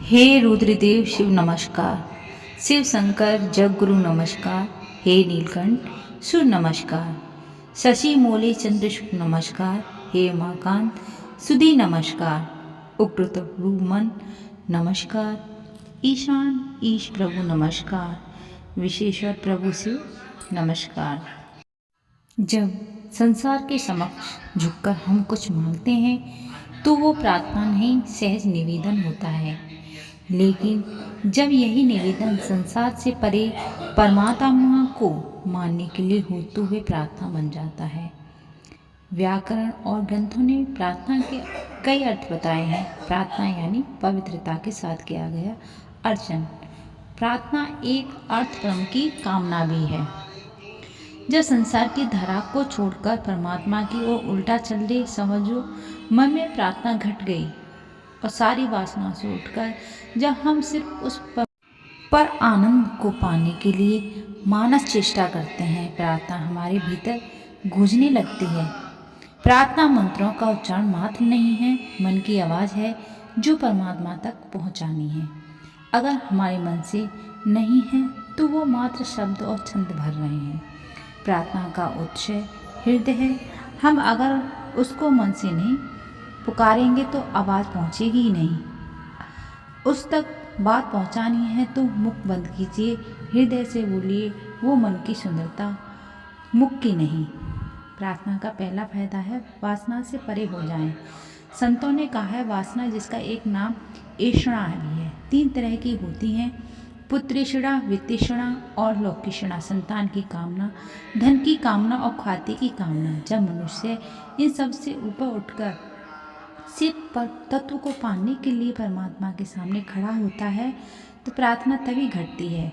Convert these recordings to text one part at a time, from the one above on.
हे रुद्रदेव शिव नमस्कार, शिव शंकर जगगुरु नमस्कार, हे नीलकंठ सूर्य नमस्कार, शशि मोले चंद्र शुक्र नमस्कार, हे उमाकांत सुधी नमस्कार, उग्र मन नमस्कार, ईशान ईश प्रभु नमस्कार, विशेश्वर प्रभु शिव नमस्कार। जब संसार के समक्ष झुककर हम कुछ मांगते हैं तो वो प्रार्थना नहीं सहज निवेदन होता है, लेकिन जब यही निवेदन संसार से परे परमात्मा को मानने के लिए हो तो वे प्रार्थना बन जाता है। व्याकरण और ग्रंथों ने प्रार्थना के कई अर्थ बताए हैं। प्रार्थना यानी पवित्रता के साथ किया गया अर्चन। प्रार्थना एक अर्थ परम की कामना भी है। जब संसार की धारा को छोड़कर परमात्मा की ओर उल्टा चल रहे समझो मन में प्रार्थना घट गई और सारी वासना से उठकर जब हम सिर्फ उस पर आनंद को पाने के लिए मानस चेष्टा करते हैं, प्रार्थना हमारे भीतर गूंजने लगती है। प्रार्थना मंत्रों का उच्चारण मात्र नहीं है, मन की आवाज़ है जो परमात्मा तक पहुंचानी है। अगर हमारे मन से नहीं है तो वो मात्र शब्द और छंद भर रहे हैं। प्रार्थना का उच्च हृदय है। हम अगर उसको मन से नहीं पुकारेंगे तो आवाज़ पहुंचेगी ही नहीं। उस तक बात पहुंचानी है तो मुख बंद कीजिए, हृदय से बोलिए, वो मन की सुंदरता मुख की नहीं। प्रार्थना का पहला फायदा है वासना से परे हो जाएं। संतों ने कहा है वासना जिसका एक नाम ऐषणा भी है, 3 तरह की होती हैं, पुत्रेषणा, वित्तेषणा और लोकेषणा। संतान की कामना, धन की कामना और ख्याति की कामना। जब मनुष्य इन सब से ऊपर उठकर सिर्फ पर तत्व को पाने के लिए परमात्मा के सामने खड़ा होता है तो प्रार्थना तभी घटती है।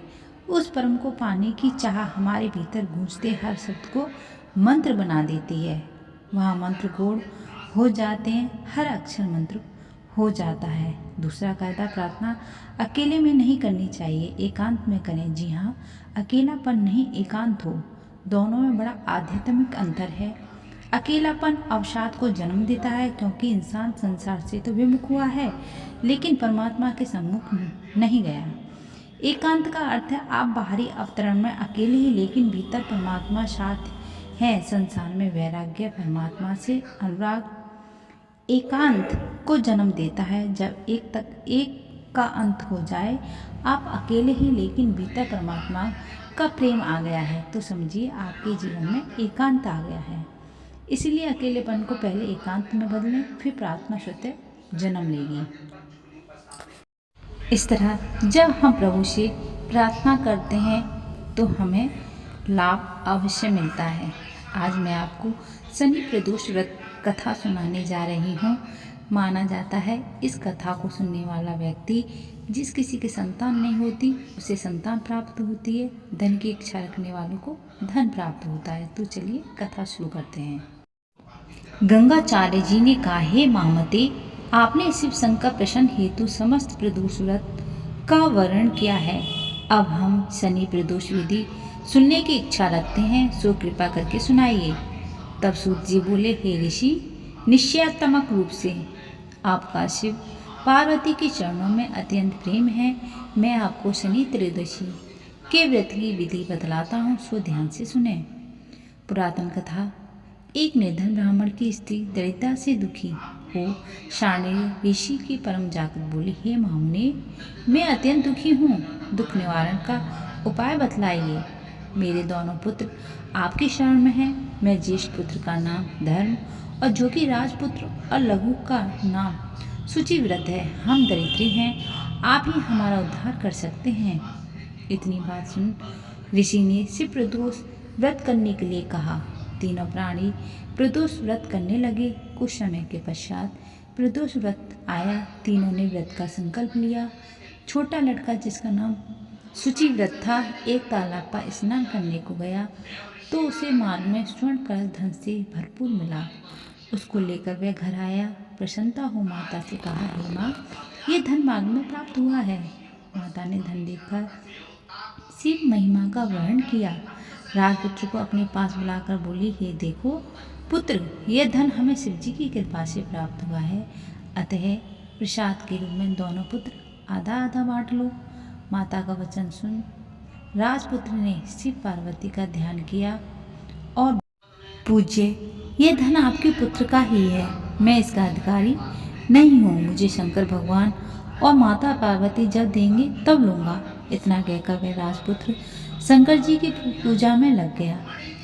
उस परम को पाने की चाह हमारे भीतर गूंजते हर शब्द को मंत्र बना देती है। वहाँ मंत्र गूढ़ हो जाते हैं, हर अक्षर मंत्र हो जाता है। दूसरा कायदा, प्रार्थना अकेले में नहीं करनी चाहिए, एकांत में करें। जी हाँ, अकेलापन नहीं, एकांत हो। दोनों में बड़ा आध्यात्मिक अंतर है। अकेलापन अवसाद को जन्म देता है क्योंकि इंसान संसार से तो विमुख हुआ है लेकिन परमात्मा के सम्मुख नहीं गया। एकांत का अर्थ है आप बाहरी अवतरण में अकेले ही लेकिन भीतर परमात्मा साथ हैं। संसार में वैराग्य परमात्मा से अनुराग एकांत को जन्म देता है। जब एक का अंत हो जाए, आप अकेले ही लेकिन भीतर परमात्मा का प्रेम आ गया है तो समझिए आपके जीवन में एकांत आ गया है। इसलिए अकेलेपन को पहले एकांत में बदलें, फिर प्रार्थना स्वतः जन्म लेगी। इस तरह जब हम प्रभु से प्रार्थना करते हैं तो हमें लाभ अवश्य मिलता है। आज मैं आपको शनि प्रदोष व्रत कथा सुनाने जा रही हूँ। माना जाता है इस कथा को सुनने वाला व्यक्ति जिस किसी की संतान नहीं होती उसे संतान प्राप्त होती है, धन की इच्छा रखने वालों को धन प्राप्त होता है। तो चलिए कथा शुरू करते हैं। गंगाचार्य जी ने कहा, हे महामते, आपने शिव शंकर प्रसन्न हेतु समस्त प्रदोष व्रत का वर्णन किया है। अब हम शनि प्रदोष विधि सुनने की इच्छा रखते हैं, सो कृपा करके सुनाइए। तब सूत जी बोले, हे ऋषि, निश्चयात्मक रूप से आपका शिव पार्वती के चरणों में अत्यंत प्रेम है। मैं आपको शनि त्रयोदशी के व्रत की विधि बतलाता हूँ, सो ध्यान से सुने। पुरातन कथा। एक निर्धन ब्राह्मण की स्त्री दरिद्रता से दुखी हो शार्णेय ऋषि की परम जाकर बोली, हे महामुने, मैं अत्यंत दुखी हूँ, दुख निवारण का उपाय बतलाइए। मेरे दोनों पुत्र आपकी शरण में हैं। मैं ज्येष्ठ पुत्र का नाम धर्म और जो कि राजपुत्र और लघु का नाम शुचिव्रत है। हम दरिद्री हैं, आप ही हमारा उद्धार कर सकते हैं। इतनी बात सुन ऋषि ने शिव प्रदोष व्रत करने के लिए कहा। तीनों प्राणी प्रदोष व्रत करने लगे। कुछ समय के पश्चात प्रदोष व्रत आया। तीनों ने व्रत का संकल्प लिया। छोटा लड़का जिसका नाम शुचिव्रत था, एक तालाब पर स्नान करने को गया तो उसे मार्ग में स्वर्ण कलश धन से भरपूर मिला। उसको लेकर वह घर आया। प्रसन्नता हो माता से कहा, हे माँ, ये धन मार्ग में प्राप्त हुआ है। माता ने धन देखकर शिव महिमा का वर्णन किया। राजपुत्र को अपने पास बुलाकर बोली, हे देखो, पुत्र, यह धन हमें शिव जी की कृपा से प्राप्त हुआ है, अतः प्रसाद के रूप में दोनों पुत्र आधा आधा बांट लो। माता का वचन सुन राजपुत्र ने शिव पार्वती का ध्यान किया और पूज्य, यह धन आपके पुत्र का ही है, मैं इसका अधिकारी नहीं हूँ। मुझे शंकर भगवान और माता पार्वती जब देंगे तब लूँगा। इतना कहकर वह राजपुत्र शंकर जी की पूजा में लग गया।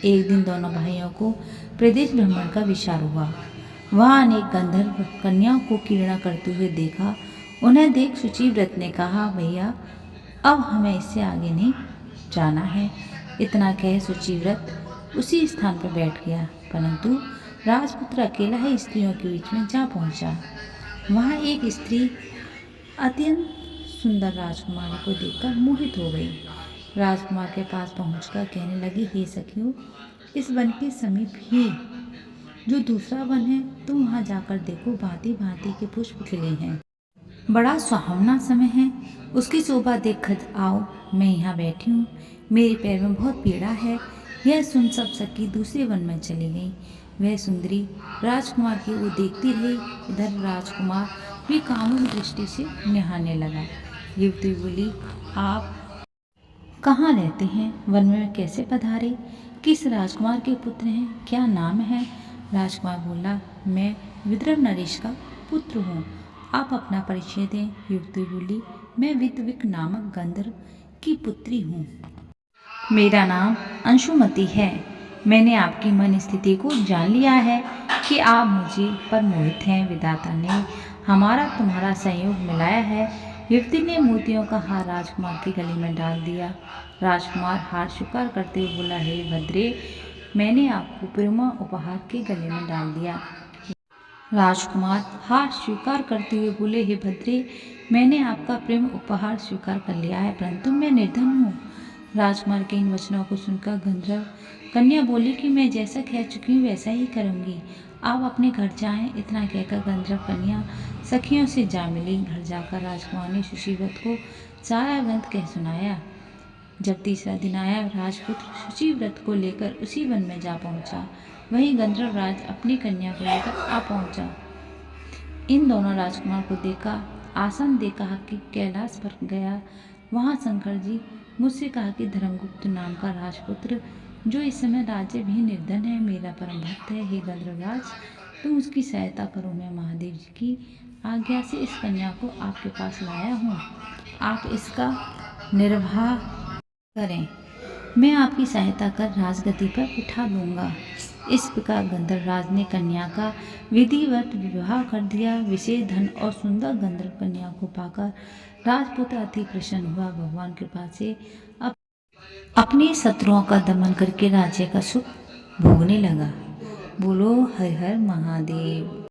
एक दिन दोनों भाइयों को प्रदेश भ्रमण का विचार हुआ। वहाँ अनेक गंधर्व कन्याओं को क्रीड़ा करते हुए देखा। उन्हें देख शुचिव्रत ने कहा, भैया अब हमें इससे आगे नहीं जाना है। इतना कह शुचिव्रत उसी स्थान पर बैठ गया, परंतु राजपुत्र अकेला ही स्त्रियों के बीच में जा पहुंचा। वहाँ एक स्त्री अत्यंत सुंदर राजकुमारी को देखकर मोहित हो गई। राजकुमार के पास पहुंचकर कहने लगी, हे सखियों, इस वन के समीप ही जो दूसरा वन है तुम वहाँ जाकर देखो, भांति भांति के पुष्प खिले हैं, बड़ा सुहावना समय है, उसकी शोभा देख कर आओ। मैं यहाँ बैठी हूँ, मेरे पैर में बहुत पीड़ा है। यह सुन सब सखी दूसरे वन में चली गई। वह सुंदरी राजकुमार की वो देखती रही। इधर राजकुमार भी कामुक दृष्टि से निहारने लगा। युवती बोली, आप कहाँ रहते हैं? वन में कैसे पधारे? किस राजकुमार के पुत्र हैं? क्या नाम है? राजकुमार बोला, मैं विद्रव नरेश का पुत्र हूँ, आप अपना परिचय दें। युवती बोली, मैं विद्विक नामक गंधर्व की पुत्री हूँ, मेरा नाम अंशुमति है। मैंने आपकी मन स्थिति को जान लिया है कि आप मुझे पर मोहित हैं। विधाता ने हमारा तुम्हारा संयोग मिलाया है। युवती ने मोतियों का हार राजकुमार के गले में डाल दिया। राजकुमार हार स्वीकार करते हुए बोला, हे भद्रे, मैंने आपको प्रेम उपहार के गले में डाल दिया। राजकुमार हार स्वीकार करते हुए बोले, हे भद्रे, मैंने आपका प्रेम उपहार स्वीकार कर लिया है, परंतु मैं निर्धन हूँ। राजकुमार के इन वचनों को सुनकर गंधर्व कन्या बोली कि मैं जैसा कह चुकी हूँ वैसा ही करूँगी, आप अपने घर जाएं। इतना कहकर गंधर्व कन्या सखियों से जा मिली। घर जाकर राजकुमार ने शुचिव्रत को सारा वृत्त कह सुनाया। जब तीसरा दिन आया, राजपुत्र शुचिव्रत को लेकर उसी वन में जा पहुंचा। वहीं गंधर्व राज अपनी कन्या को लेकर आ पहुंचा। इन दोनों राजकुमार को देखा, आसन दे कहा कि कैलाश पर गया। वहां शंकर जी मुझसे कहा कि धर्मगुप्त नाम का राजपुत्र, जो इस समय राज्य भी निर्धन है, मेरा परम भक्त है। हे गंधर्वराज, तुम उसकी सहायता करो। मैं महादेव जी की आज्ञा से इस कन्या को आपके पास लाया हूँ, आप इसका निर्वाह करें, मैं आपकी सहायता कर राजगद्दी पर बिठा दूंगा। इस प्रकार गंधर्वराज ने कन्या का विधिवत विवाह कर दिया। विशेष धन और सुंदर गंधर्व कन्या को पाकर राजपुत्र अति प्रसन्न हुआ। भगवान कृपा से अपने शत्रुओं का दमन करके राज्य का सुख भोगने लगा। बोलो हर हर महादेव।